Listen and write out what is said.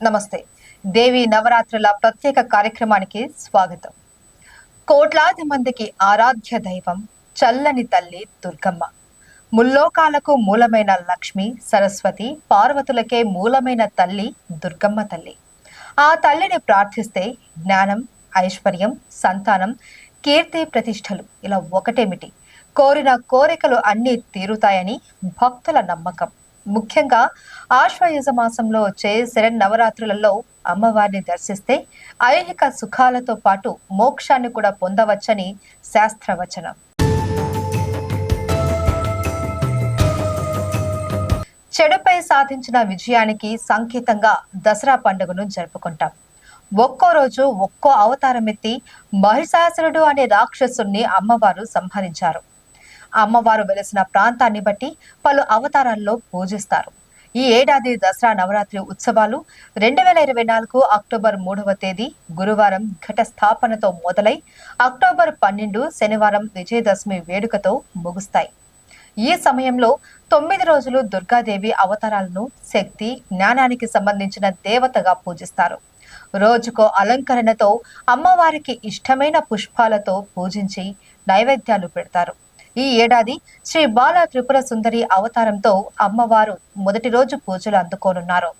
నమస్తే. దేవి నవరాత్రుల ప్రత్యేక కార్యక్రమానికి స్వాగతం. కోట్లాది మందికి ఆరాధ్య దైవం చల్లని తల్లి దుర్గమ్మ. ముల్లోకాలకు మూలమైన లక్ష్మి, సరస్వతి, పార్వతులకే మూలమైన తల్లి దుర్గమ్మ తల్లి. ఆ తల్లిని ప్రార్థిస్తే జ్ఞానం, ఐశ్వర్యం, సంతానం, కీర్తి ప్రతిష్టలు ఇలా ఒకటేమిటి కోరిన కోరికలు అన్నీ తీరుతాయని భక్తుల నమ్మకం. ముఖ్యంగా ఆశ్వయుజ మాసంలో వచ్చే శరన్నవరాత్రులలో అమ్మవారిని దర్శిస్తే ఐహిక సుఖాలతో పాటు మోక్షాన్ని కూడా పొందవచ్చని శాస్త్రవచనం. చెడుపై సాధించిన విజయానికి సంకేతంగా దసరా పండుగను జరుపుకుంటాం. ఒక్కో రోజు ఒక్కో అవతారం ఎత్తి మహిషాసురుడు అనే రాక్షసుణ్ణి అమ్మవారు సంహరించారు. అమ్మవారు వెలిసిన ప్రాంతాన్ని బట్టి పలు అవతారాల్లో పూజిస్తారు. ఈ ఏడాది దసరా నవరాత్రి ఉత్సవాలు 2024 అక్టోబర్ 3వ తేదీ గురువారం ఘట స్థాపనతో మొదలై అక్టోబర్ 12 శనివారం విజయదశమి వేడుకతో ముగుస్తాయి. ఈ సమయంలో 9 రోజులు దుర్గాదేవి అవతారాలను శక్తి, జ్ఞానానికి సంబంధించిన దేవతగా పూజిస్తారు. రోజుకో అలంకరణతో అమ్మవారికి ఇష్టమైన పుష్పాలతో పూజించి నైవేద్యాలు పెడతారు. ఈ ఏడాది శ్రీ బాల త్రిపుర సుందరి అవతారంతో అమ్మవారు మొదటి రోజు పూజలు అందుకోనున్నారు.